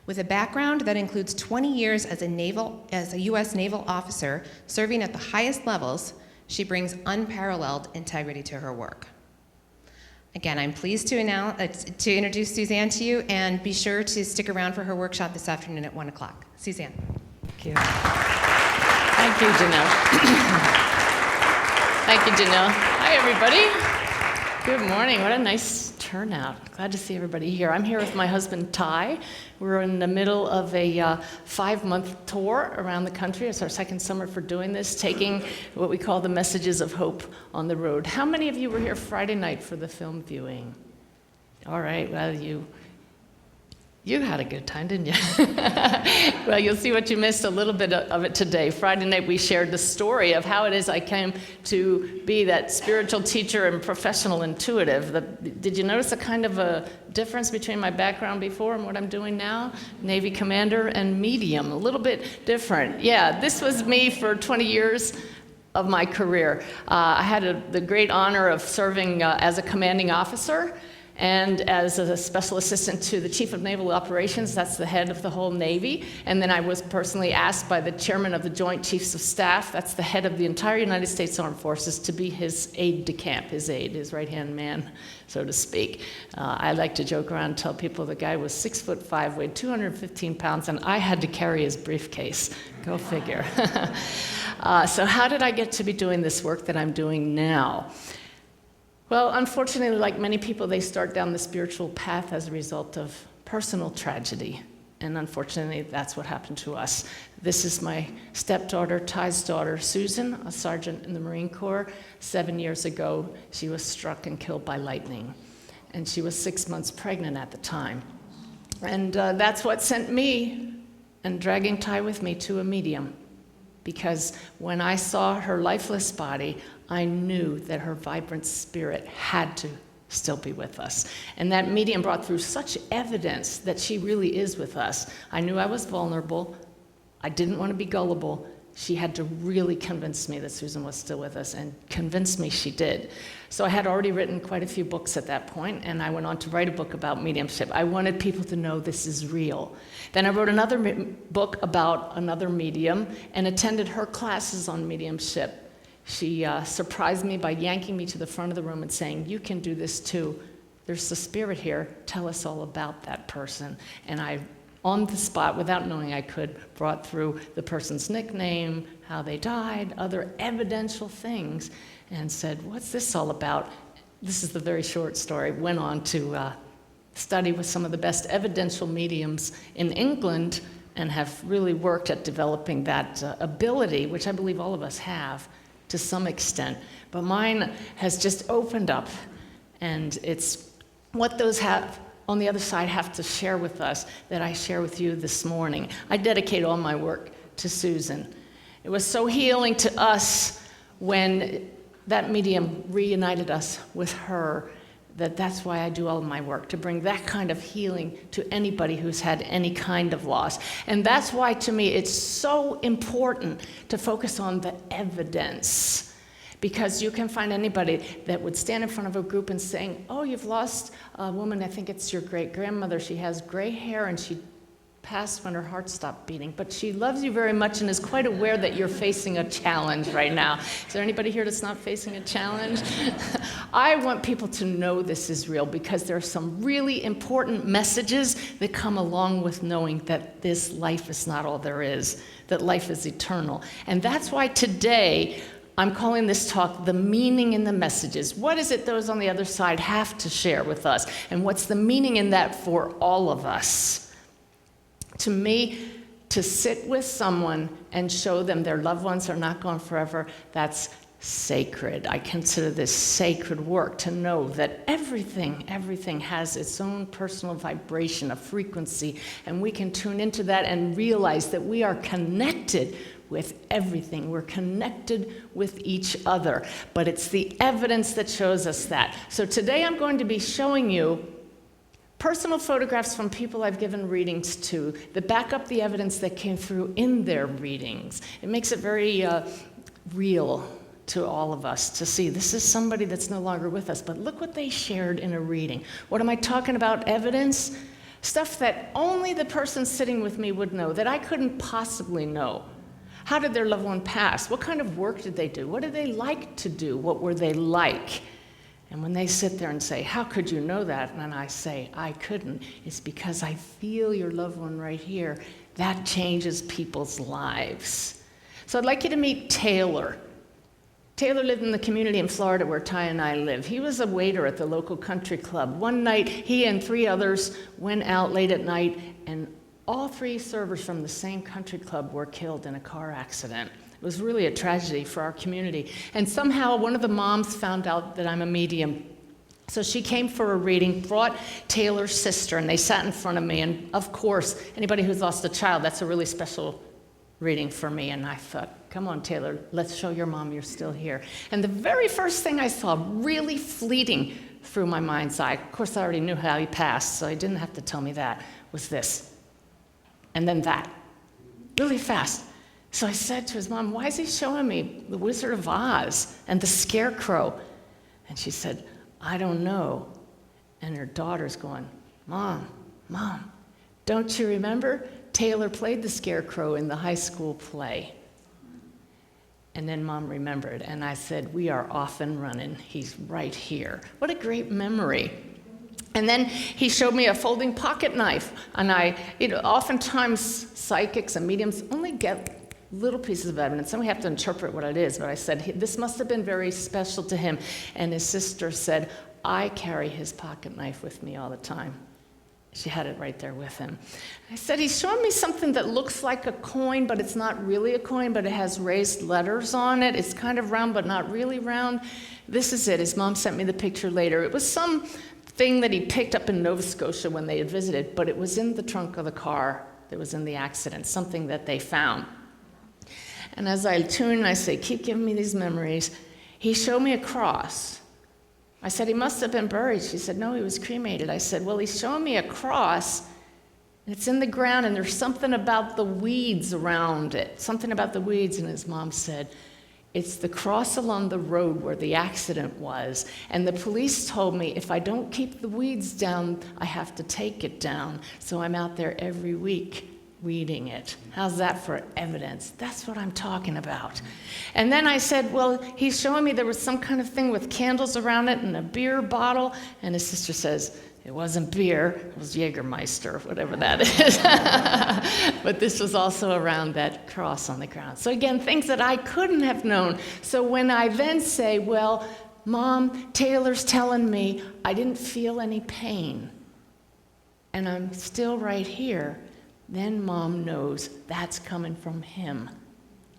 With a background that includes 20 years as a U.S. naval officer serving at the highest levels, she brings unparalleled integrity to her work. Again, I'm pleased to introduce Suzanne to you, and be sure to stick around for her workshop this afternoon at 1 o'clock. Suzanne. Thank you. Thank you, Janelle. Thank you, Janelle. Hi, everybody. Good morning. What a nice turnout. Glad to see everybody here. I'm here with my husband, Ty. We're in the middle of a 5-month tour around the country. It's our second summer for doing this, taking what we call the messages of hope on the road. How many of you were here Friday night for the film viewing? All right, well, you had a good time, didn't you? Well, you'll see what you missed a little bit of it today. Friday night, we shared the story of how it is I came to be that spiritual teacher and professional intuitive. Did you notice a kind of a difference between my background before and what I'm doing now? Navy commander and medium, a little bit different. Yeah, this was me for 20 years of my career. I had the great honor of serving as a commanding officer and as a special assistant to the Chief of Naval Operations. That's the head of the whole Navy. And then I was personally asked by the chairman of the Joint Chiefs of Staff, that's the head of the entire United States Armed Forces, to be his aide-de-camp, his right-hand man, so to speak. I like to joke around and tell people the guy was 6'5", weighed 215 pounds, and I had to carry his briefcase. Go figure. So how did I get to be doing this work that I'm doing now? Well, unfortunately, like many people, they start down the spiritual path as a result of personal tragedy. And unfortunately, that's what happened to us. This is my stepdaughter, Ty's daughter, Susan, a sergeant in the Marine Corps. 7 years ago, she was struck and killed by lightning. And she was 6 months pregnant at the time. And that's what sent me, and dragging Ty with me, to a medium. Because when I saw her lifeless body, I knew that her vibrant spirit had to still be with us. And that medium brought through such evidence that she really is with us. I knew I was vulnerable. I didn't want to be gullible. She had to really convince me that Susan was still with us, and convince me she did. So I had already written quite a few books at that point, and I went on to write a book about mediumship. I wanted people to know this is real. Then I wrote another book about another medium and attended her classes on mediumship. She surprised me by yanking me to the front of the room and saying, "You can do this too. There's the spirit here. Tell us all about that person." And I, on the spot, without knowing I could, brought through the person's nickname, how they died, other evidential things, and said, "What's this all about?" This is the very short story. Went on to study with some of the best evidential mediums in England, and have really worked at developing that ability, which I believe all of us have to some extent. But mine has just opened up, and it's what those have on the other side have to share with us that I share with you this morning. I dedicate all my work to Susan. It was so healing to us when that medium reunited us with her, that's why I do all of my work, to bring that kind of healing to anybody who's had any kind of loss. And that's why, to me, it's so important to focus on the evidence. Because you can find anybody that would stand in front of a group and saying, "Oh, you've lost a woman, I think it's your great-grandmother. She has gray hair and she passed when her heart stopped beating. But she loves you very much and is quite aware that you're facing a challenge right now." Is there anybody here that's not facing a challenge? I want people to know this is real, because there are some really important messages that come along with knowing that this life is not all there is, that life is eternal. And that's why today I'm calling this talk "The Meaning in the Messages." What is it those on the other side have to share with us? And what's the meaning in that for all of us? To me, to sit with someone and show them their loved ones are not gone forever, that's sacred. I consider this sacred work, to know that everything has its own personal vibration, a frequency, and we can tune into that and realize that we are connected with everything. We're connected with each other, but it's the evidence that shows us that. So today I'm going to be showing you personal photographs from people I've given readings to that back up the evidence that came through in their readings. It makes it very real to all of us to see this is somebody that's no longer with us, but look what they shared in a reading. What am I talking about? Evidence? Stuff that only the person sitting with me would know, that I couldn't possibly know. How did their loved one pass? What kind of work did they do? What did they like to do? What were they like? And when they sit there and say, how could you know that? And I say, I couldn't. It's because I feel your loved one right here. That changes people's lives. So I'd like you to meet Taylor. Taylor lived in the community in Florida where Ty and I live. He was a waiter at the local country club. One night, he and 3 others went out late at night, and all 3 servers from the same country club were killed in a car accident. It was really a tragedy for our community. And somehow, one of the moms found out that I'm a medium. So she came for a reading, brought Taylor's sister, and they sat in front of me. And of course, anybody who's lost a child, that's a really special reading for me. And I thought, come on, Taylor, let's show your mom you're still here. And the very first thing I saw, really fleeting through my mind's eye, of course I already knew how he passed, so he didn't have to tell me that, was this. And then that, really fast. So I said to his mom, why is he showing me the Wizard of Oz and the Scarecrow? And she said, I don't know. And her daughter's going, Mom, don't you remember? Taylor played the Scarecrow in the high school play. And then Mom remembered, and I said, we are off and running. He's right here. What a great memory. And then he showed me a folding pocket knife. And oftentimes psychics and mediums only get little pieces of evidence, and we have to interpret what it is. But I said, this must have been very special to him. And his sister said, I carry his pocket knife with me all the time. She had it right there with him. I said, he's showing me something that looks like a coin, but it's not really a coin, but it has raised letters on it. It's kind of round, but not really round. This is it. His mom sent me the picture later. It was some thing that he picked up in Nova Scotia when they had visited, but it was in the trunk of the car that was in the accident, something that they found. And as I tune, I say, keep giving me these memories. He showed me a cross. I said, he must have been buried. She said, no, he was cremated. I said, well, he's showing me a cross, and it's in the ground, and there's something about the weeds around it, something about the weeds. And his mom said, it's the cross along the road where the accident was. And the police told me if I don't keep the weeds down, I have to take it down. So I'm out there every week weeding it. How's that for evidence? That's what I'm talking about. And then I said, well, he's showing me there was some kind of thing with candles around it and a beer bottle. And his sister says, it wasn't beer, it was Jägermeister, whatever that is. But this was also around that cross on the ground. So again, things that I couldn't have known. So when I then say, well, Mom, Taylor's telling me I didn't feel any pain, and I'm still right here, then Mom knows that's coming from him.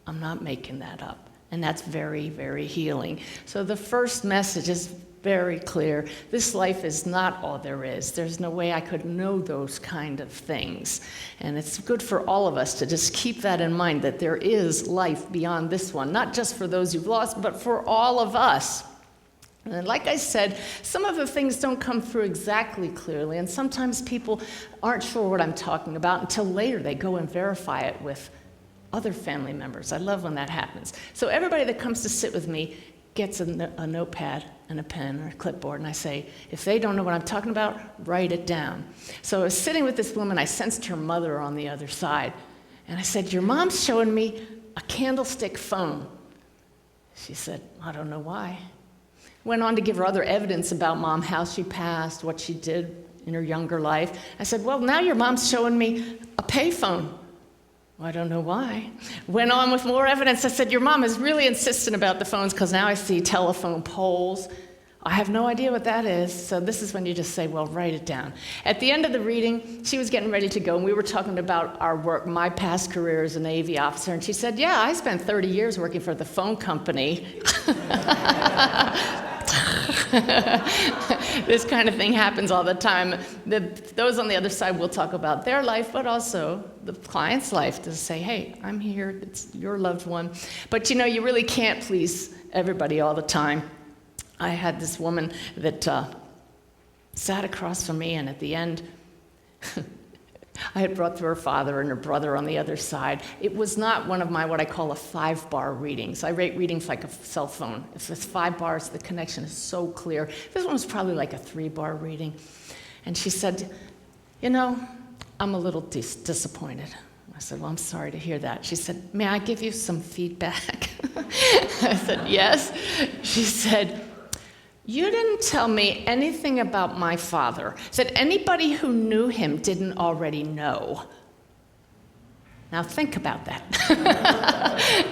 I'm not making that up. And that's very, very healing. So the first message is very clear. This life is not all there is. There's no way I could know those kind of things. And it's good for all of us to just keep that in mind, that there is life beyond this one, not just for those you've lost, but for all of us. And like I said, some of the things don't come through exactly clearly, and sometimes people aren't sure what I'm talking about until later they go and verify it with other family members. I love when that happens. So everybody that comes to sit with me gets a notepad and a pen or a clipboard, and I say, if they don't know what I'm talking about, write it down. So I was sitting with this woman, I sensed her mother on the other side, and I said, your mom's showing me a candlestick phone. She said, I don't know why. Went on to give her other evidence about Mom, how she passed, what she did in her younger life. I said, well, now your mom's showing me a payphone. Well, I don't know why. Went on with more evidence. I said, your mom is really insistent about the phones because now I see telephone poles. I have no idea what that is. So this is when you just say, well, write it down. At the end of the reading, she was getting ready to go, and we were talking about our work, my past career as a Navy officer. And she said, yeah, I spent 30 years working for the phone company. This kind of thing happens all the time. Those on the other side will talk about their life, but also the client's life, to say, hey, I'm here, it's your loved one. But you really can't please everybody all the time. I had this woman that sat across from me, and at the end, I had brought through her father and her brother on the other side. It was not one of my, what I call a 5-bar readings. I rate readings like a cell phone. If it's 5 bars, the connection is so clear. This one was probably like a 3-bar reading. And she said, You know, I'm a little disappointed. I said, well, I'm sorry to hear that. She said, may I give you some feedback? I said, yes. She said, you didn't tell me anything about my father. Said anybody who knew him didn't already know. Now think about that.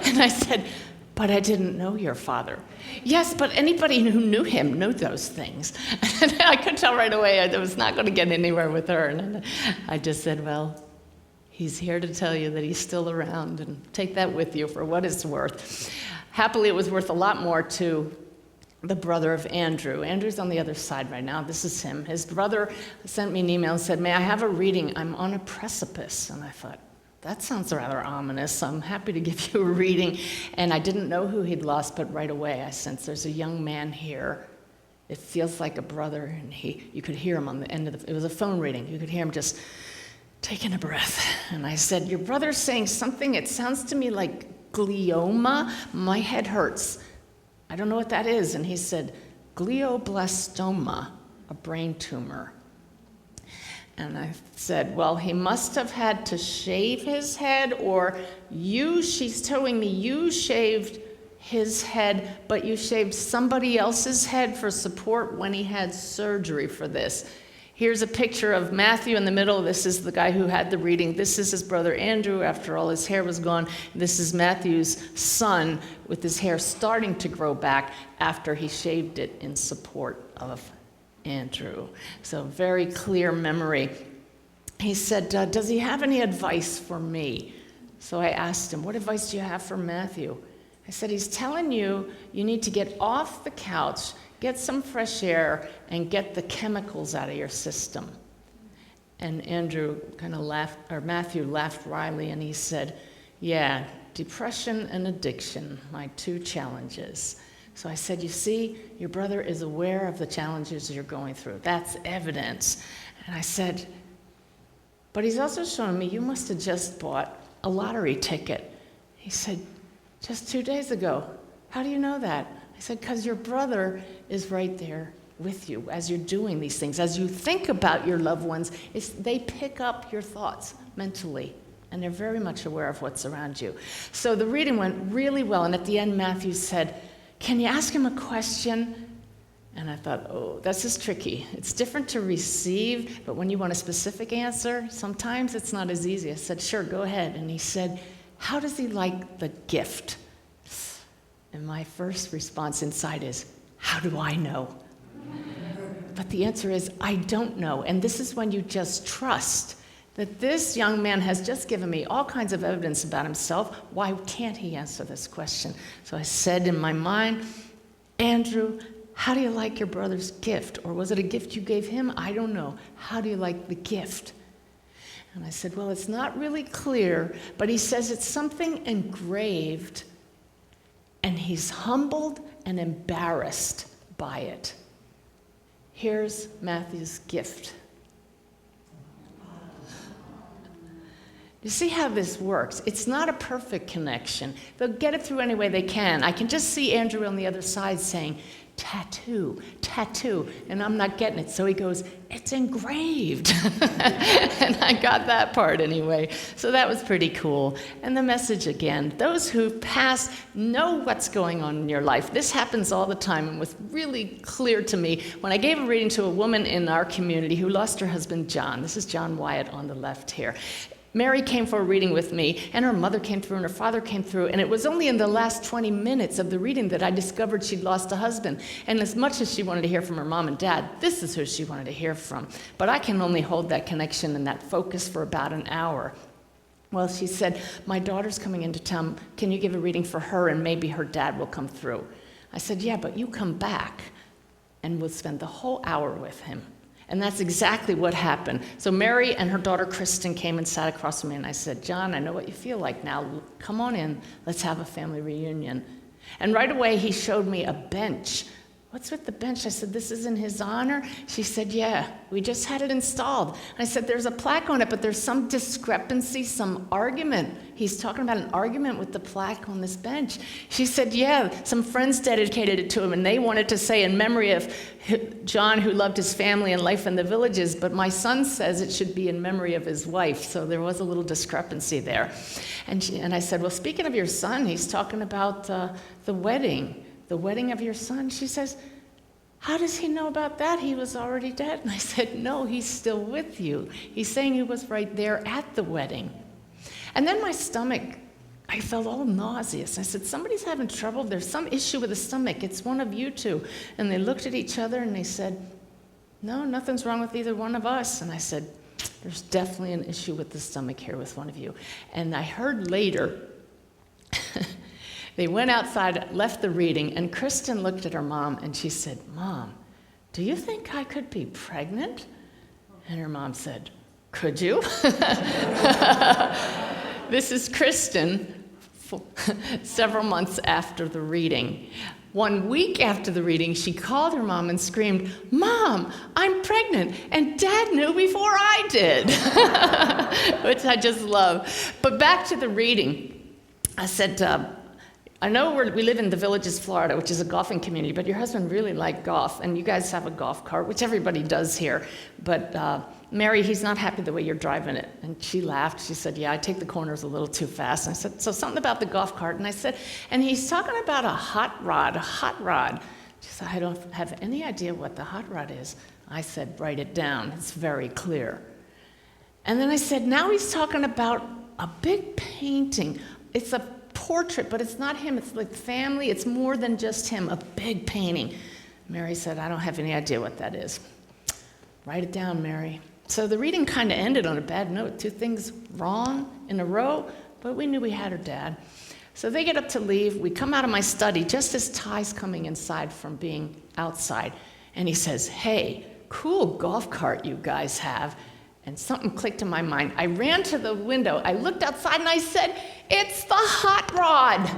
And I said, but I didn't know your father. Yes, but anybody who knew him knew those things. And I could tell right away I was not going to get anywhere with her. And I just said, well, he's here to tell you that he's still around, and take that with you for what it's worth. Happily, it was worth a lot more to the brother of Andrew. Andrew's on the other side right now. This is him. His brother sent me an email and said, may I have a reading? I'm on a precipice. And I thought, that sounds rather ominous. I'm happy to give you a reading. And I didn't know who he'd lost, but right away I sensed there's a young man here. It feels like a brother, and you could hear him on the end of it was a phone reading. You could hear him just taking a breath. And I said, your brother's saying something, it sounds to me like glioma. My head hurts. I don't know what that is. And he said, glioblastoma, a brain tumor. And I said, well, he must have had to shave his head, or she's telling me you shaved his head, but you shaved somebody else's head for support when he had surgery for this. Here's a picture of Matthew in the middle. This is the guy who had the reading. This is his brother Andrew after all his hair was gone. This is Matthew's son with his hair starting to grow back after he shaved it in support of Andrew. So very clear memory. He said, does he have any advice for me? So I asked him, what advice do you have for Matthew? I said, he's telling you need to get off the couch, get some fresh air, and get the chemicals out of your system. And Andrew kind of laughed, or Matthew laughed wryly, and he said, yeah, depression and addiction, my two challenges. So I said, you see, your brother is aware of the challenges you're going through. That's evidence. And I said, but he's also showing me you must have just bought a lottery ticket. He said, just 2 days ago. How do you know that? I said, because your brother is right there with you as you're doing these things. As you think about your loved ones, they pick up your thoughts mentally, and they're very much aware of what's around you. So the reading went really well, and at the end, Matthew said, can you ask him a question? And I thought, oh, this is tricky. It's different to receive, but when you want a specific answer, sometimes it's not as easy. I said, sure, go ahead. And he said, how does he like the gift? And my first response inside is, how do I know? But the answer is, I don't know. And this is when you just trust that this young man has just given me all kinds of evidence about himself. Why can't he answer this question? So I said in my mind, Andrew, how do you like your brother's gift? Or was it a gift you gave him? I don't know. How do you like the gift? And I said, well, it's not really clear, but he says it's something engraved, and he's humbled and embarrassed by it. Here's Matthew's gift. You see how this works? It's not a perfect connection. They'll get it through any way they can. I can just see Andrew on the other side saying, tattoo, tattoo, and I'm not getting it. So he goes, it's engraved. And I got that part anyway. So that was pretty cool. And the message again, those who pass know what's going on in your life. This happens all the time and was really clear to me when I gave a reading to a woman in our community who lost her husband, John. This is John Wyatt on the left here. Mary came for a reading with me, and her mother came through, and her father came through, and it was only in the last 20 minutes of the reading that I discovered she'd lost a husband. And as much as she wanted to hear from her mom and dad, this is who she wanted to hear from. But I can only hold that connection and that focus for about an hour. Well, she said, my daughter's coming into town. Can you give a reading for her, and maybe her dad will come through? I said, yeah, but you come back, and we'll spend the whole hour with him. And that's exactly what happened. So Mary and her daughter Kristen came and sat across from me, and I said, John, I know what you feel like now. Come on in. Let's have a family reunion. And right away, he showed me a bench. what's with the bench? I said, this is in his honor? She said, yeah, we just had it installed. And I said, there's a plaque on it, but there's some discrepancy, some argument. He's talking about an argument with the plaque on this bench. She said, yeah, some friends dedicated it to him, and they wanted to say in memory of John, who loved his family and life in the villages, but my son says it should be in memory of his wife. So there was a little discrepancy there. And I said, well, speaking of your son, he's talking about the wedding of your son. She says, how does he know about that? He was already dead. And I said, no, he's still with you. He's saying he was right there at the wedding. And then my stomach, I felt all nauseous. I said, somebody's having trouble. There's some issue with the stomach. It's one of you two. And they looked at each other and they said, no, nothing's wrong with either one of us. And I said, there's definitely an issue with the stomach here with one of you. And I heard later, they went outside, left the reading, and Kristen looked at her mom and she said, Mom, do you think I could be pregnant? And her mom said, could you? This is Kristen several months after the reading. 1 week after the reading, she called her mom and screamed, Mom, I'm pregnant, and Dad knew before I did, which I just love. But back to the reading, I said, I know we live in the Villages, Florida, which is a golfing community, but your husband really liked golf, and you guys have a golf cart, which everybody does here. But Mary, he's not happy the way you're driving it. And she laughed. She said, yeah, I take the corners a little too fast. And I said, so something about the golf cart. And I said, and he's talking about a hot rod. She said, I don't have any idea what the hot rod is. I said, write it down. It's very clear. And then I said, now he's talking about a big painting. It's a portrait, but it's not him. It's like family. It's more than just him, a big painting. Mary said, I don't have any idea what that is. Write it down, Mary. So the reading kind of ended on a bad note. 2 things wrong in a row, but we knew we had her dad. So they get up to leave. We come out of my study just as Ty's coming inside from being outside. And he says, hey, cool golf cart you guys have. And something clicked in my mind. I ran to the window. I looked outside and I said, it's the hot rod.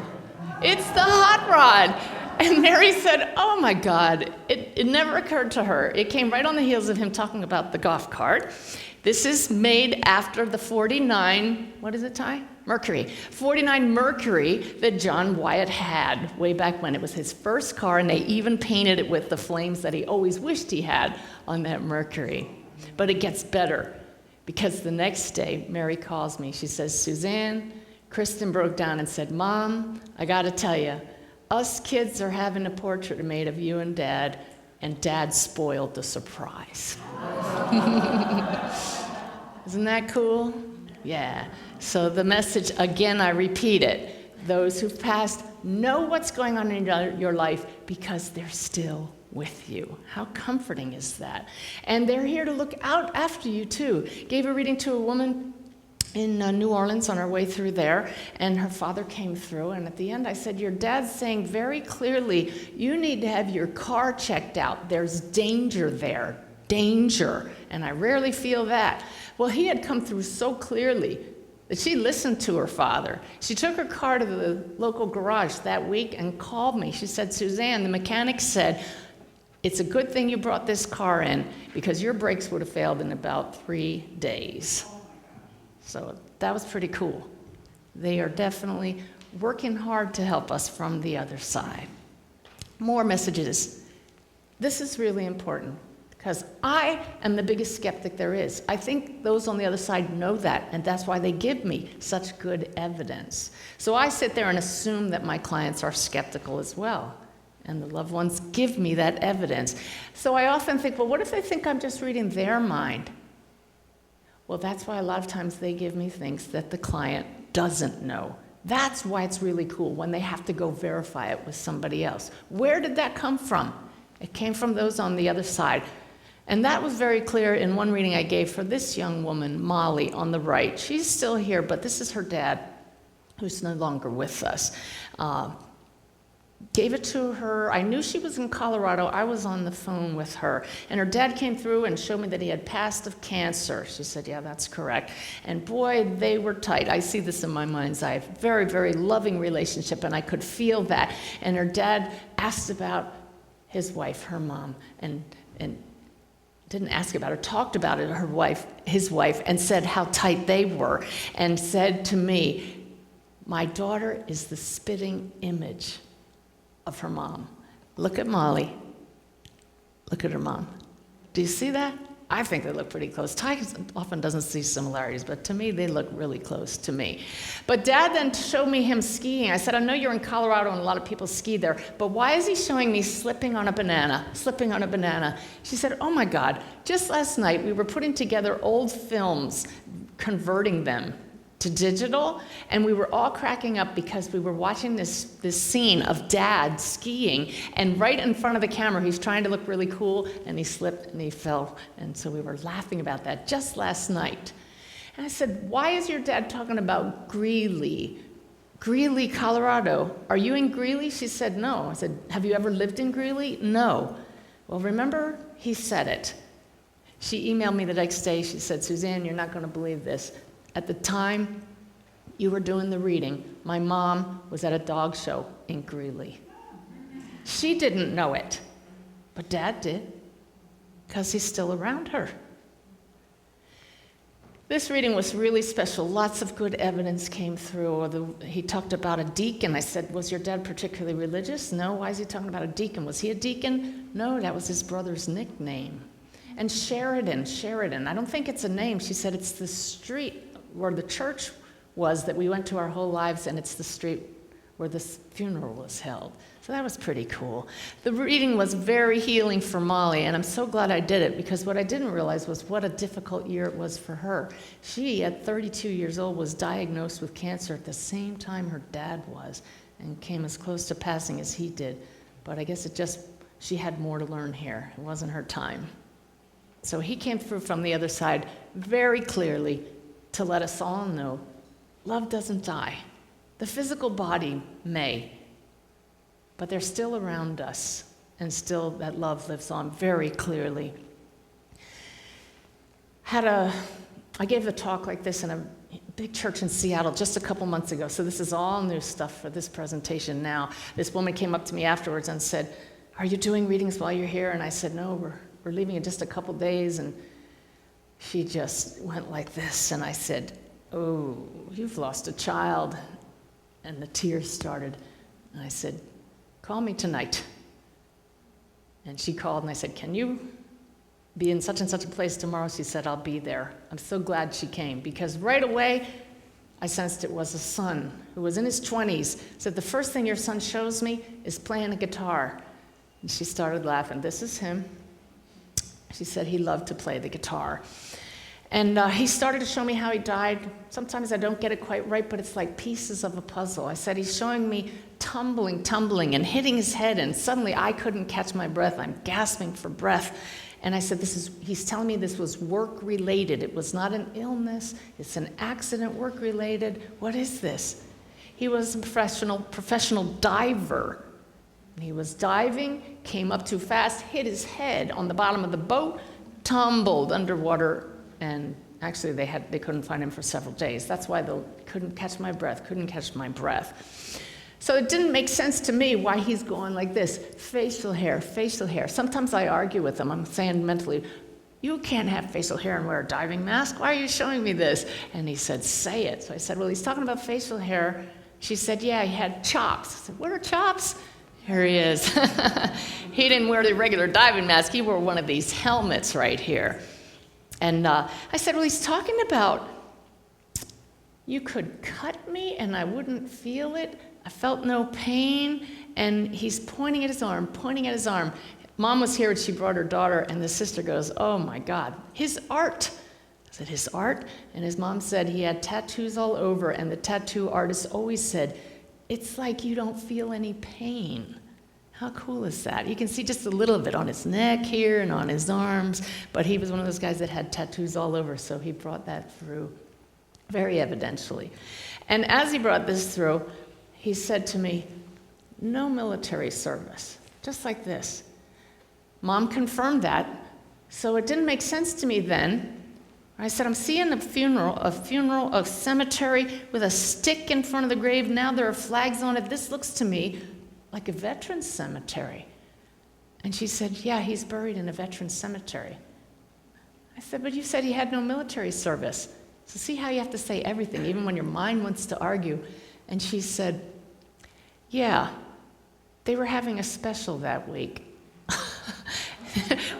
It's the hot rod. And Mary said, oh my God, it never occurred to her. It came right on the heels of him talking about the golf cart. This is made after the 49, what is it, Ty? Mercury. 49 Mercury that John Wyatt had way back when. It was his first car, and they even painted it with the flames that he always wished he had on that Mercury. But it gets better, because the next day, Mary calls me. She says, Suzanne, Kristen broke down and said, Mom, I got to tell you, us kids are having a portrait made of you and Dad, and Dad spoiled the surprise. Isn't that cool? Yeah. So the message, again, I repeat it. Those who've passed know what's going on in your life because they're still with you. How comforting is that? And they're here to look out after you, too. Gave a reading to a woman in New Orleans on our way through there, and her father came through, and at the end I said, your dad's saying very clearly, you need to have your car checked out. There's danger there, danger, and I rarely feel that. Well, he had come through so clearly that she listened to her father. She took her car to the local garage that week and called me. She said, Suzanne, the mechanic said, it's a good thing you brought this car in because your brakes would have failed in about 3 days. So that was pretty cool. They are definitely working hard to help us from the other side. More messages. This is really important because I am the biggest skeptic there is. I think those on the other side know that, and that's why they give me such good evidence. So I sit there and assume that my clients are skeptical as well, and the loved ones give me that evidence. So I often think, well, what if they think I'm just reading their mind? Well, that's why a lot of times they give me things that the client doesn't know. That's why it's really cool when they have to go verify it with somebody else. Where did that come from? It came from those on the other side. And that was very clear in one reading I gave for this young woman, Molly, on the right. She's still here, but this is her dad, who's no longer with us. Gave it to her. I knew she was in Colorado. I was on the phone with her. And her dad came through and showed me that he had passed of cancer. She said, yeah, that's correct. And boy, they were tight. I see this in my mind's eye. Very, very loving relationship, and I could feel that. And her dad asked about his wife, her mom, and didn't ask about her, talked about it, his wife, and said how tight they were, and said to me, my daughter is the spitting image of her mom. Look at Molly. Look at her mom. Do you see that? I think they look pretty close. Ty often doesn't see similarities, but to me, they look really close to me. But Dad then showed me him skiing. I said, I know you're in Colorado and a lot of people ski there, but why is he showing me slipping on a banana? She said, oh my God, just last night we were putting together old films, converting them to digital, and we were all cracking up because we were watching this scene of Dad skiing, and right in front of the camera, he's trying to look really cool, and he slipped and he fell, and so we were laughing about that just last night. And I said, why is your dad talking about Greeley, Colorado? Are you in Greeley? She said, no. I said, have you ever lived in Greeley? No. Well, remember, he said it. She emailed me the next day. She said, Suzanne, you're not going to believe this. At the time you were doing the reading, my mom was at a dog show in Greeley. She didn't know it, but Dad did, because he's still around her. This reading was really special. Lots of good evidence came through. He talked about a deacon. I said, was your dad particularly religious? No. Why is he talking about a deacon? Was he a deacon? No, that was his brother's nickname. And Sheridan, I don't think it's a name. She said it's the street where the church was that we went to our whole lives, and it's the street where the funeral was held. So that was pretty cool. The reading was very healing for Molly, and I'm so glad I did it, because what I didn't realize was what a difficult year it was for her. She, at 32 years old, was diagnosed with cancer at the same time her dad was, and came as close to passing as he did. But I guess she had more to learn here. It wasn't her time. So he came through from the other side very clearly to let us all know love doesn't die. The physical body may, but they're still around us, and still that love lives on very clearly. I gave a talk like this in a big church in Seattle just a couple months ago, so this is all new stuff for this presentation now. This woman came up to me afterwards and said, are you doing readings while you're here? And I said, no, we're leaving in just a couple days. And she just went like this, and I said, oh, you've lost a child. And the tears started, and I said, call me tonight. And she called, and I said, can you be in such and such a place tomorrow? She said, I'll be there. I'm so glad she came, because right away, I sensed it was a son who was in his 20s. Said, the first thing your son shows me is playing a guitar. And she started laughing. This is him. She said he loved to play the guitar. And he started to show me how he died. Sometimes I don't get it quite right, but it's like pieces of a puzzle. I said, he's showing me tumbling, and hitting his head, and suddenly I couldn't catch my breath. I'm gasping for breath. And I said, he's telling me this was work-related. It was not an illness. It's an accident, work-related. What is this? He was a professional diver. He was diving, came up too fast, hit his head on the bottom of the boat, tumbled underwater, and actually they couldn't find him for several days. That's why they couldn't catch my breath. So it didn't make sense to me why he's going like this, facial hair. Sometimes I argue with him. I'm saying mentally, you can't have facial hair and wear a diving mask. Why are you showing me this? And he said, say it. So I said, well, he's talking about facial hair. She said, yeah, he had chops. I said, what are chops? Here he is. He didn't wear the regular diving mask. He wore one of these helmets right here. And I said, well, he's talking about you could cut me and I wouldn't feel it. I felt no pain. And he's pointing at his arm. Mom was here and she brought her daughter, and the sister goes, oh my God, his art. I said, his art? And his mom said he had tattoos all over, and the tattoo artist always said, it's like you don't feel any pain. How cool is that? You can see just a little of it on his neck here and on his arms, but he was one of those guys that had tattoos all over, so he brought that through very evidentially. And as he brought this through, he said to me, no military service, just like this. Mom confirmed that, so it didn't make sense to me then. I said, I'm seeing a funeral, a cemetery with a stick in front of the grave. Now there are flags on it. This looks to me like a veterans cemetery. And she said, yeah, he's buried in a veteran's cemetery. I said, but you said he had no military service. So see how you have to say everything, even when your mind wants to argue. And she said, yeah, they were having a special that week.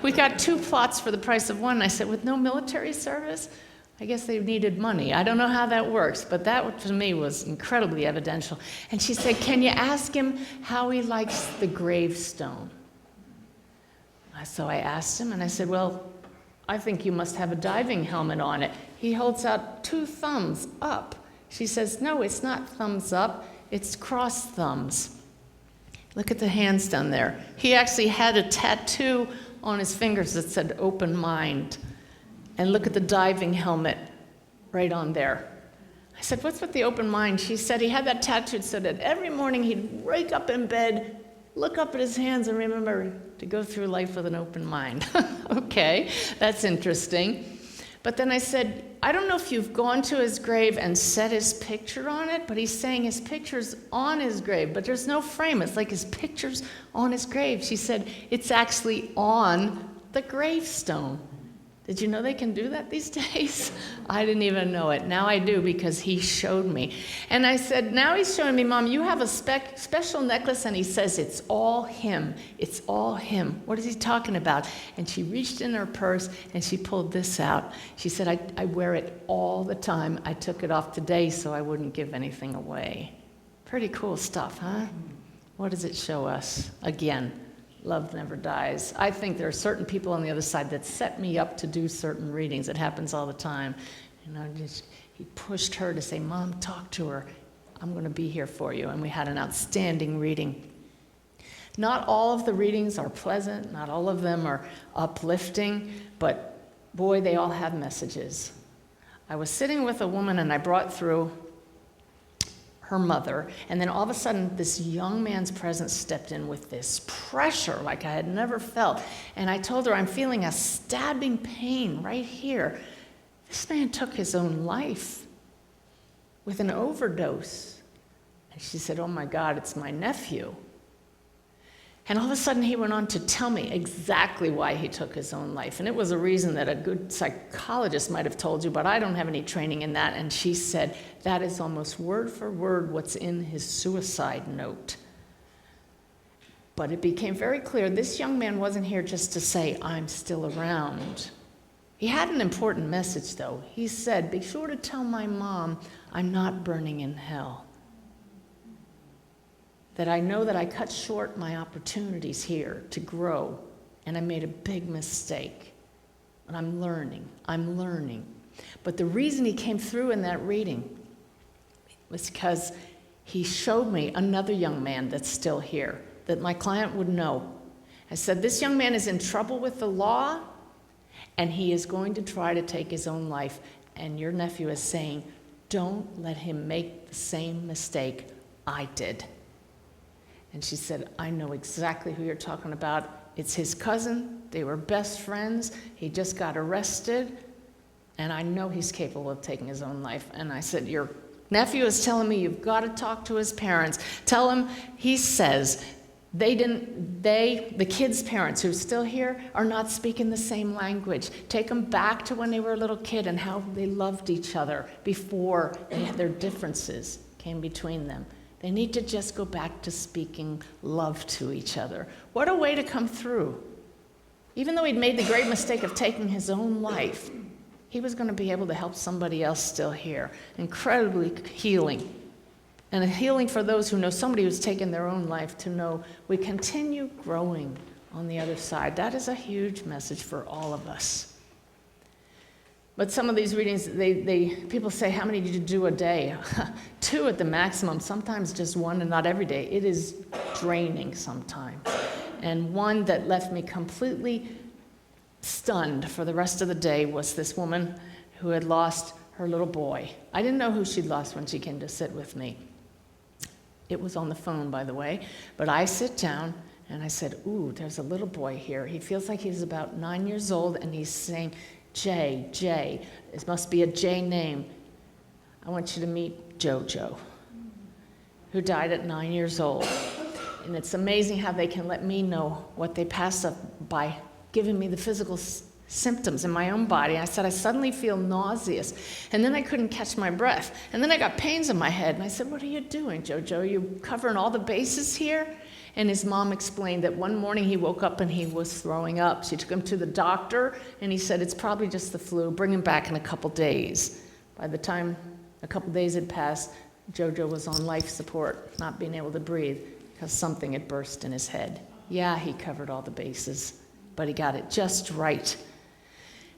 We got 2 plots for the price of one. I said, with no military service? I guess they needed money. I don't know how that works, but that to me was incredibly evidential. And she said, can you ask him how he likes the gravestone? So I asked him, and I said, well, I think you must have a diving helmet on it. He holds out 2 thumbs up. She says, no, it's not thumbs up, it's cross thumbs. Look at the hands down there. He actually had a tattoo on his fingers that said open mind. And look at the diving helmet right on there. I said, what's with the open mind? She said he had that tattooed so that every morning he'd wake up in bed, look up at his hands, and remember to go through life with an open mind. Okay, that's interesting. But then I said, I don't know if you've gone to his grave and set his picture on it, but he's saying his picture's on his grave, but there's no frame. It's like his picture's on his grave. She said, it's actually on the gravestone. Did you know they can do that these days? I didn't even know it. Now I do because he showed me. And I said, now he's showing me, Mom, you have a special necklace, and he says it's all him. It's all him. What is he talking about? And she reached in her purse and she pulled this out. She said, I wear it all the time. I took it off today so I wouldn't give anything away. Pretty cool stuff, huh? What does it show us? Again, love never dies. I think there are certain people on the other side that set me up to do certain readings. It happens all the time. You know, he pushed her to say, Mom, talk to her. I'm going to be here for you. And we had an outstanding reading. Not all of the readings are pleasant. Not all of them are uplifting. But boy, they all have messages. I was sitting with a woman, and I brought through her mother, and then all of a sudden this young man's presence stepped in with this pressure like I had never felt. And I told her, I'm feeling a stabbing pain right here. This man took his own life with an overdose. And she said, oh my God, it's my nephew. And all of a sudden he went on to tell me exactly why he took his own life. And it was a reason that a good psychologist might have told you, but I don't have any training in that. And she said, that is almost word for word what's in his suicide note. But it became very clear this young man wasn't here just to say, I'm still around. He had an important message, though. He said, be sure to tell my mom I'm not burning in hell. That I know that I cut short my opportunities here to grow, and I made a big mistake. And I'm learning. But the reason he came through in that reading was because he showed me another young man that's still here, that my client would know. I said, this young man is in trouble with the law, and he is going to try to take his own life. And your nephew is saying, don't let him make the same mistake I did. And she said, I know exactly who you're talking about. It's his cousin. They were best friends. He just got arrested. And I know he's capable of taking his own life. And I said, your nephew is telling me you've got to talk to his parents. Tell him, he says, the kid's parents who are still here are not speaking the same language. Take them back to when they were a little kid and how they loved each other before their differences came between them. They need to just go back to speaking love to each other. What a way to come through. Even though he'd made the great mistake of taking his own life, he was going to be able to help somebody else still here. Incredibly healing. And a healing for those who know somebody who's taken their own life to know we continue growing on the other side. That is a huge message for all of us. But some of these readings, people say, how many did you do a day? 2 at the maximum, sometimes just 1, and not every day. It is draining sometimes. And one that left me completely stunned for the rest of the day was this woman who had lost her little boy. I didn't know who she'd lost when she came to sit with me. It was on the phone, by the way. But I sit down, and I said, ooh, there's a little boy here. He feels like he's about 9 years old, and he's saying, J. It must be a J name. I want you to meet Jojo, who died at 9 years old. And it's amazing how they can let me know what they pass up by giving me the physical symptoms in my own body. I said, I suddenly feel nauseous. And then I couldn't catch my breath. And then I got pains in my head. And I said, what are you doing, Jojo? Are you covering all the bases here? And his mom explained that one morning he woke up and he was throwing up. She took him to the doctor, and he said, it's probably just the flu. Bring him back in a couple days. By the time a couple days had passed, Jojo was on life support, not being able to breathe, because something had burst in his head. Yeah, he covered all the bases, but he got it just right.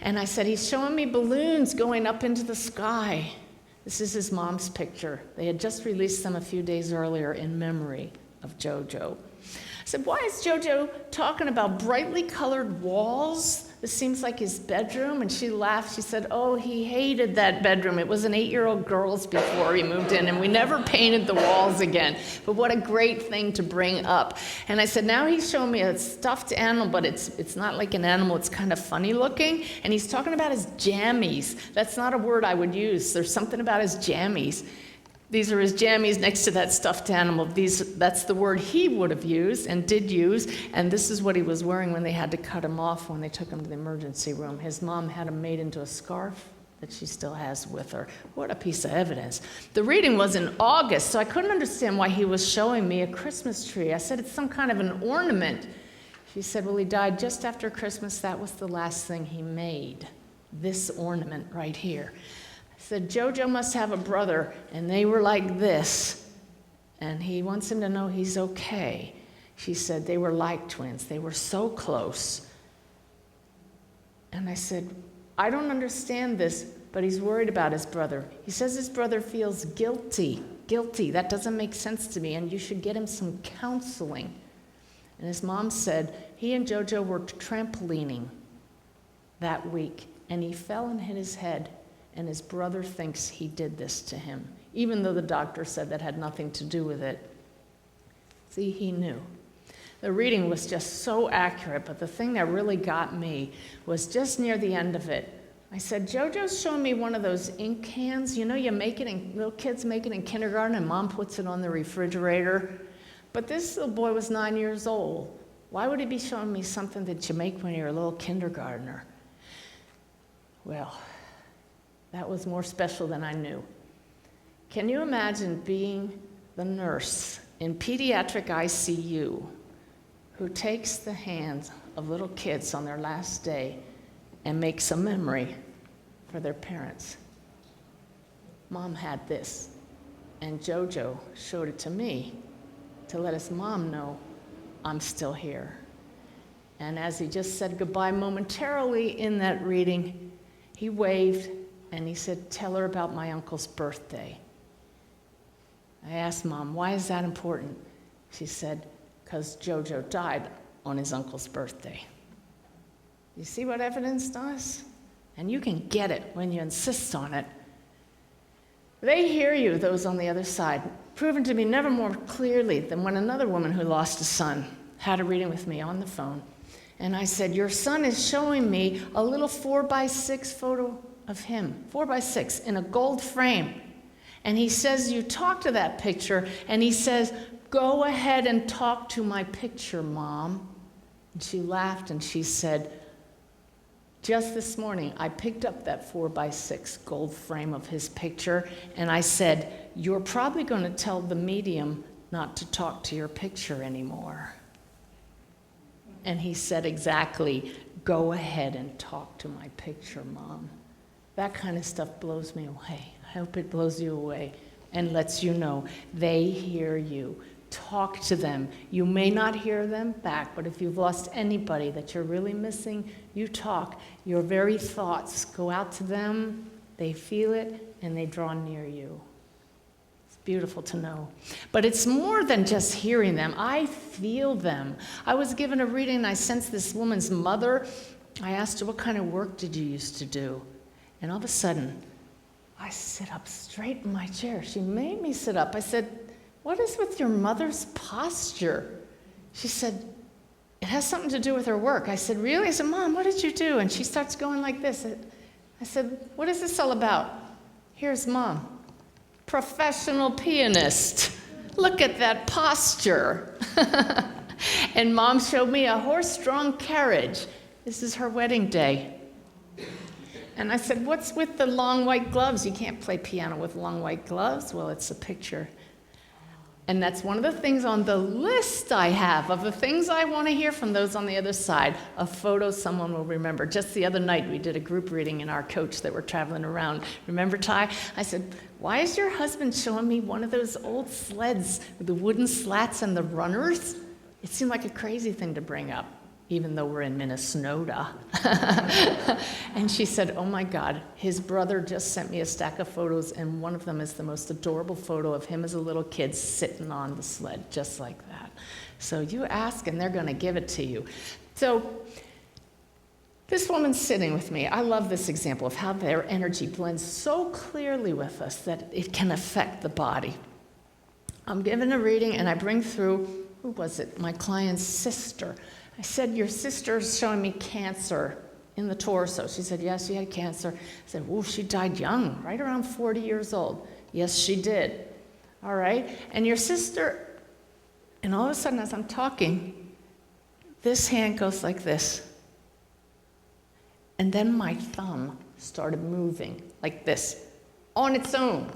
And I said, he's showing me balloons going up into the sky. This is his mom's picture. They had just released them a few days earlier in memory of Jojo. I said, why is Jojo talking about brightly colored walls? This seems like his bedroom. And she laughed. She said, oh, he hated that bedroom. It was an 8-year-old girl's before he moved in, and we never painted the walls again. But what a great thing to bring up. And I said, now he's showing me a stuffed animal, but it's not like an animal. It's kind of funny looking. And he's talking about his jammies. That's not a word I would use. There's something about his jammies. These are his jammies next to that stuffed animal. That's the word he would have used and did use, and this is what he was wearing when they had to cut him off when they took him to the emergency room. His mom had him made into a scarf that she still has with her. What a piece of evidence. The reading was in August, so I couldn't understand why he was showing me a Christmas tree. I said, it's some kind of an ornament. She said, well, he died just after Christmas. That was the last thing he made, this ornament right here. Said, Jojo must have a brother, and they were like this, and he wants him to know he's okay. She said, they were like twins. They were so close. And I said, I don't understand this, but he's worried about his brother. He says his brother feels guilty. Guilty. That doesn't make sense to me, and you should get him some counseling. And his mom said, he and Jojo were trampolining that week, and he fell and hit his head. And his brother thinks he did this to him, even though the doctor said that had nothing to do with it. See, he knew. The reading was just so accurate, but the thing that really got me was just near the end of it. I said, Jojo's showing me one of those ink cans. You know, you make it in, little kids make it in kindergarten, and mom puts it on the refrigerator. But this little boy was 9 years old. Why would he be showing me something that you make when you're a little kindergartner? Well, that was more special than I knew. Can you imagine being the nurse in pediatric ICU who takes the hands of little kids on their last day and makes a memory for their parents? Mom had this, and Jojo showed it to me to let his mom know I'm still here. And as he just said goodbye momentarily in that reading, he waved and he said, tell her about my uncle's birthday. I asked Mom, why is that important? She said, because Jojo died on his uncle's birthday. You see what evidence does? And you can get it when you insist on it. They hear you, those on the other side, proven to me never more clearly than when another woman who lost a son had a reading with me on the phone. And I said, your son is showing me a little 4x6 photo of him, 4x6, in a gold frame. And he says, you talk to that picture, and he says, go ahead and talk to my picture, Mom. And she laughed and she said, just this morning, I picked up that 4x6 gold frame of his picture, and I said, you're probably going to tell the medium not to talk to your picture anymore. And he said exactly, go ahead and talk to my picture, Mom. That kind of stuff blows me away. I hope it blows you away and lets you know they hear you. Talk to them. You may not hear them back, but if you've lost anybody that you're really missing, you talk. Your very thoughts go out to them, they feel it, and they draw near you. It's beautiful to know. But it's more than just hearing them. I feel them. I was given a reading, and I sensed this woman's mother. I asked her, what kind of work did you used to do? And all of a sudden, I sit up straight in my chair. She made me sit up. I said, what is with your mother's posture? She said, it has something to do with her work. I said, really? I said, Mom, what did you do? And she starts going like this. I said, what is this all about? Here's Mom, professional pianist. Look at that posture. And Mom showed me a horse-drawn carriage. This is her wedding day. And I said, what's with the long white gloves? You can't play piano with long white gloves. Well, it's a picture. And that's one of the things on the list I have of the things I want to hear from those on the other side, a photo someone will remember. Just the other night, we did a group reading in our coach that were traveling around. Remember, Ty? I said, why is your husband showing me one of those old sleds with the wooden slats and the runners? It seemed like a crazy thing to bring up, even though we're in Minnesota. And she said, oh my God, his brother just sent me a stack of photos, and one of them is the most adorable photo of him as a little kid sitting on the sled, just like that. So you ask, and they're going to give it to you. So this woman's sitting with me. I love this example of how their energy blends so clearly with us that it can affect the body. I'm given a reading, and I bring through, who was it? My client's sister. I said, your sister's showing me cancer in the torso. She said, yes, she had cancer. I said, oh, she died young, right around 40 years old. Yes, she did. All right. And your sister, and all of a sudden as I'm talking, this hand goes like this. And then my thumb started moving like this on its own.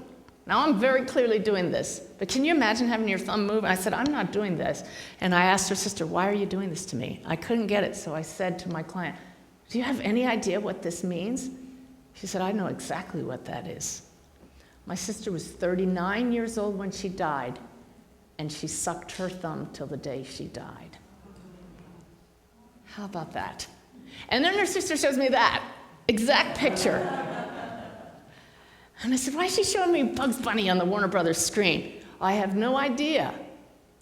Now, I'm very clearly doing this, but can you imagine having your thumb move? I said, I'm not doing this. And I asked her sister, why are you doing this to me? I couldn't get it, so I said to my client, do you have any idea what this means? She said, I know exactly what that is. My sister was 39 years old when she died, and she sucked her thumb till the day she died. How about that? And then her sister shows me that exact picture. And I said, why is she showing me Bugs Bunny on the Warner Brothers screen? I have no idea.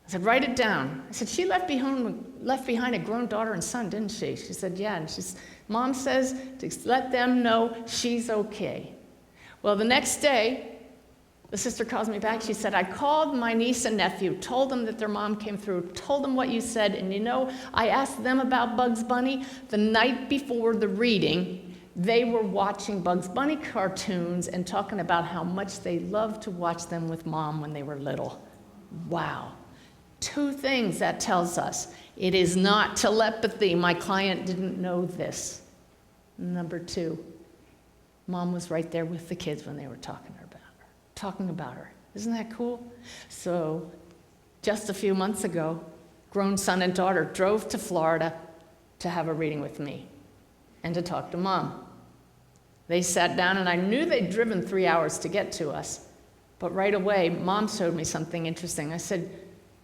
I said, write it down. I said, she left behind a grown daughter and son, didn't she? She said, yeah. And Mom says to let them know she's okay. Well, the next day, the sister calls me back. She said, I called my niece and nephew, told them that their mom came through, told them what you said, and you know, I asked them about Bugs Bunny the night before the reading. They were watching Bugs Bunny cartoons and talking about how much they loved to watch them with Mom when they were little. Wow. 2 things that tells us. It is not telepathy. My client didn't know this. Number 2, Mom was right there with the kids when they were talking about her. Isn't that cool? So just a few months ago, grown son and daughter drove to Florida to have a reading with me and to talk to Mom. They sat down, and I knew they'd driven 3 hours to get to us. But right away, Mom showed me something interesting. I said,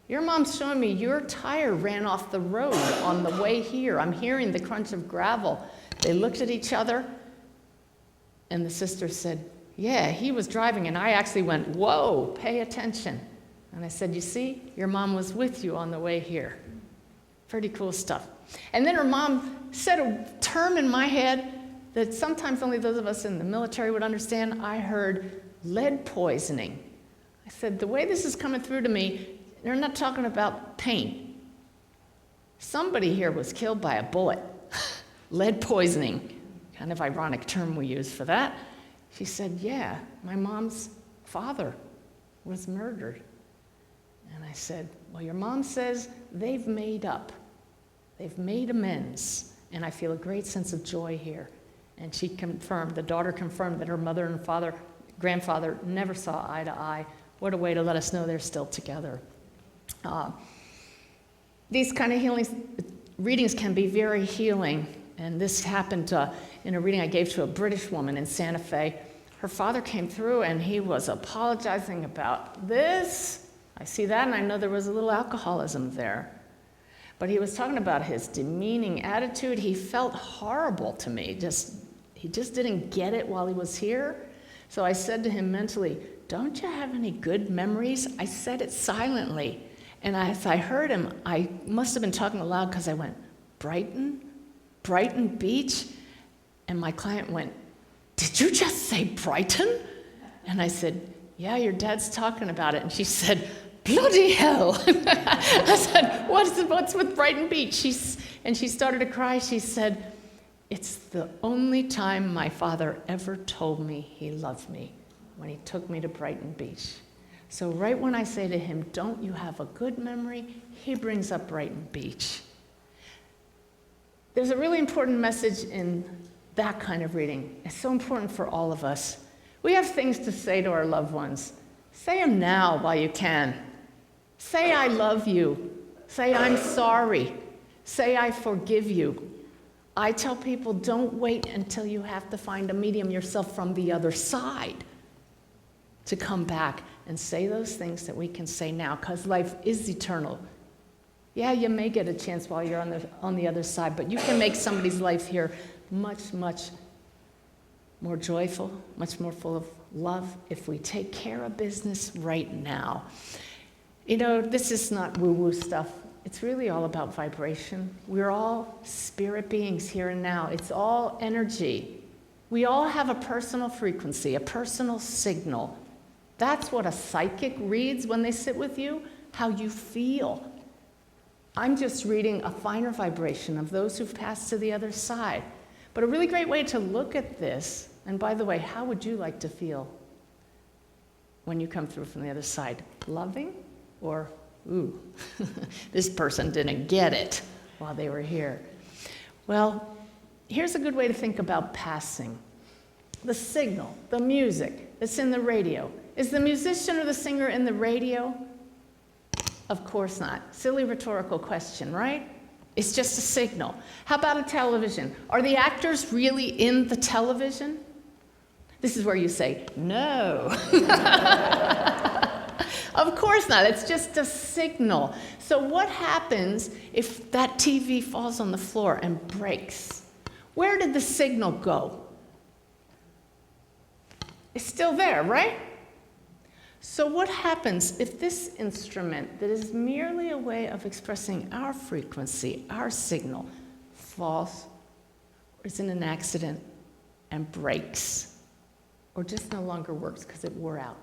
your mom's showing me your tire ran off the road on the way here. I'm hearing the crunch of gravel. They looked at each other, and the sister said, yeah, he was driving. And I actually went, whoa, pay attention. And I said, you see, your mom was with you on the way here. Pretty cool stuff. And then her mom said a term in my head that sometimes only those of us in the military would understand. I heard lead poisoning. I said, the way this is coming through to me, they're not talking about pain. Somebody here was killed by a bullet. Lead poisoning. Kind of ironic term we use for that. She said, yeah, my mom's father was murdered. And I said, well, your mom says they've made up. They've made amends, and I feel a great sense of joy here. And she confirmed, the daughter confirmed that her mother and grandfather never saw eye to eye. What a way to let us know they're still together. These kind of readings can be very healing, and this happened in a reading I gave to a British woman in Santa Fe. Her father came through, and he was apologizing about this. I see that, and I know there was a little alcoholism there. But he was talking about his demeaning attitude. He felt horrible to me. He just didn't get it while he was here. So I said to him mentally, don't you have any good memories? I said it silently. And as I heard him, I must have been talking aloud because I went, Brighton Beach? And my client went, did you just say Brighton? And I said, yeah, your dad's talking about it. And she said, bloody hell. I said, what's with Brighton Beach? And she started to cry. She said, it's the only time my father ever told me he loved me, when he took me to Brighton Beach. So right when I say to him, don't you have a good memory? He brings up Brighton Beach. There's a really important message in that kind of reading. It's so important for all of us. We have things to say to our loved ones. Say them now while you can. Say, I love you. Say, I'm sorry. Say, I forgive you. I tell people, don't wait until you have to find a medium yourself from the other side to come back and say those things that we can say now, because life is eternal. Yeah, you may get a chance while you're on the other side, but you can make somebody's life here much, much more joyful, much more full of love if we take care of business right now. You know, this is not woo-woo stuff. It's really all about vibration. We're all spirit beings here and now. It's all energy. We all have a personal frequency, a personal signal. That's what a psychic reads when they sit with you, how you feel. I'm just reading a finer vibration of those who've passed to the other side. But a really great way to look at this, and by the way, how would you like to feel when you come through from the other side? Loving or, ooh, this person didn't get it while they were here? Well, here's a good way to think about passing. The signal, the music that's in the radio. Is the musician or the singer in the radio? Of course not. Silly rhetorical question, right? It's just a signal. How about a television? Are the actors really in the television? This is where you say, no. Of course not. It's just a signal. So what happens if that TV falls on the floor and breaks? Where did the signal go? It's still there, right? So what happens if this instrument that is merely a way of expressing our frequency, our signal, falls, or is in an accident and breaks, or just no longer works because it wore out?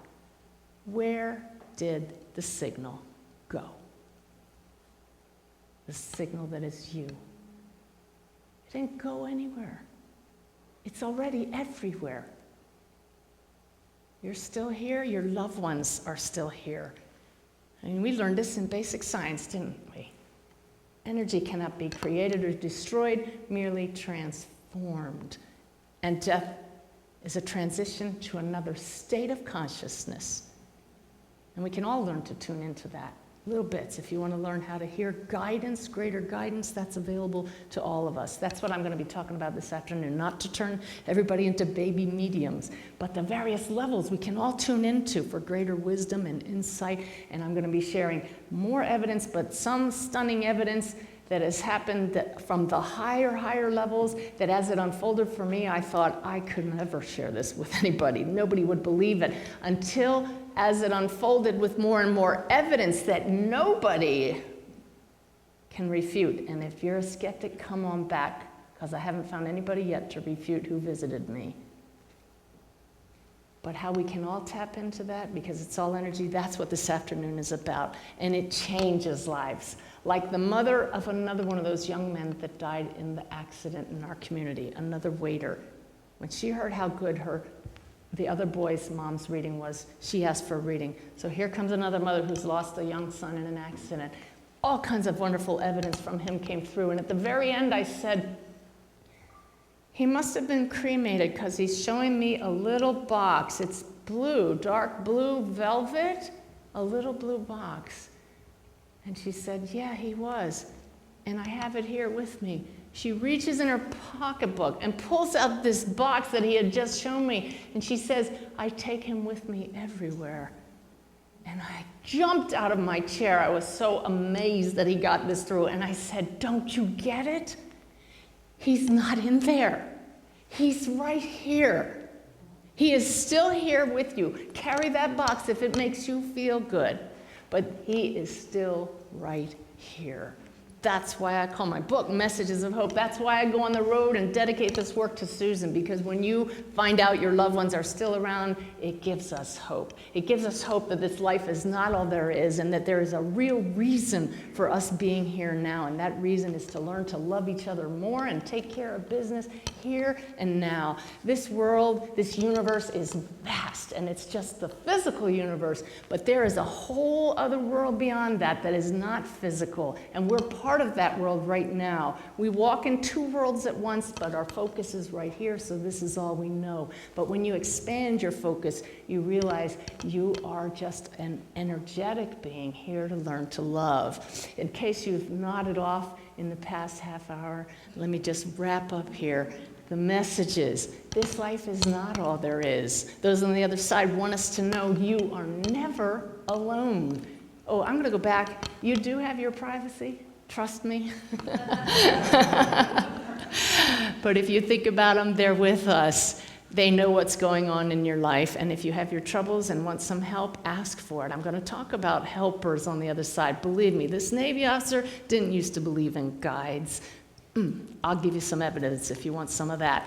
Where did the signal go? The signal that is you. It didn't go anywhere. It's already everywhere. You're still here, your loved ones are still here. I mean, we learned this in basic science, didn't we? Energy cannot be created or destroyed, merely transformed. And death is a transition to another state of consciousness. And we can all learn to tune into that. Little bits. If you want to learn how to hear guidance, greater guidance, that's available to all of us. That's what I'm going to be talking about this afternoon. Not to turn everybody into baby mediums, but the various levels we can all tune into for greater wisdom and insight. And I'm going to be sharing more evidence, but some stunning evidence that has happened from the higher levels, that as it unfolded for me, I thought I could never share this with anybody. Nobody would believe it until as it unfolded with more and more evidence that nobody can refute. And if you're a skeptic, come on back, because I haven't found anybody yet to refute who visited me. But how we can all tap into that, because it's all energy, that's what this afternoon is about. And it changes lives. Like the mother of another one of those young men that died in the accident in our community, another waiter. When she heard how good the other boy's mom's reading was, she asked for a reading. So here comes another mother who's lost a young son in an accident. All kinds of wonderful evidence from him came through. And at the very end, I said, he must have been cremated because he's showing me a little box. It's blue, dark blue velvet, a little blue box. And she said, yeah, he was. And I have it here with me. She reaches in her pocketbook and pulls out this box that he had just shown me. And she says, I take him with me everywhere. And I jumped out of my chair. I was so amazed that he got this through. And I said, don't you get it? He's not in there. He's right here. He is still here with you. Carry that box if it makes you feel good. But he is still right here. That's why I call my book Messages of Hope. That's why I go on the road and dedicate this work to Susan, because when you find out your loved ones are still around, it gives us hope. It gives us hope that this life is not all there is, and that there is a real reason for us being here now. And that reason is to learn to love each other more and take care of business here and now. This world, this universe is vast, and it's just the physical universe, but there is a whole other world beyond that that is not physical, and we're part of that world right now. We walk in two worlds at once, but our focus is right here, so this is all we know. But when you expand your focus, you realize you are just an energetic being here to learn to love. In case you've nodded off in the past half hour, let me just wrap up here. The messages. This life is not all there is. Those on the other side want us to know you are never alone. Oh, I'm going to go back. You do have your privacy. Trust me. But if you think about them, they're with us. They know what's going on in your life. And if you have your troubles and want some help, ask for it. I'm going to talk about helpers on the other side. Believe me, this Navy officer didn't used to believe in guides. I'll give you some evidence if you want some of that.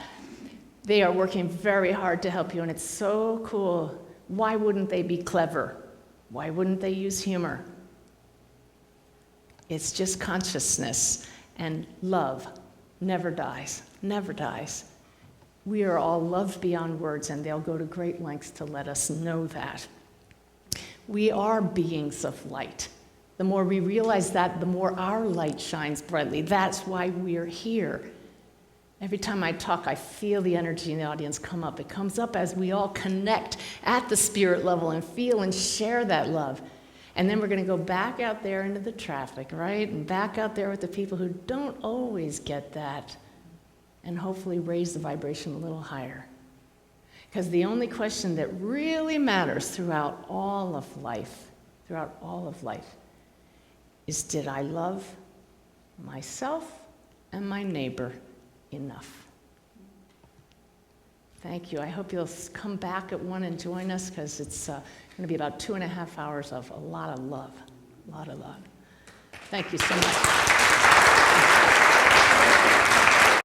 They are working very hard to help you, and it's so cool. Why wouldn't they be clever? Why wouldn't they use humor? It's just consciousness, and love never dies, never dies. We are all loved beyond words, and they'll go to great lengths to let us know that. We are beings of light. The more we realize that, the more our light shines brightly. That's why we're here. Every time I talk, I feel the energy in the audience come up. It comes up as we all connect at the spirit level and feel and share that love. And then we're going to go back out there into the traffic, right? And back out there with the people who don't always get that. And hopefully raise the vibration a little higher. Because the only question that really matters throughout all of life, is did I love myself and my neighbor enough? Thank you. I hope you'll come back at 1 and join us, because it's going to be about 2.5 hours of a lot of love. Thank you so much.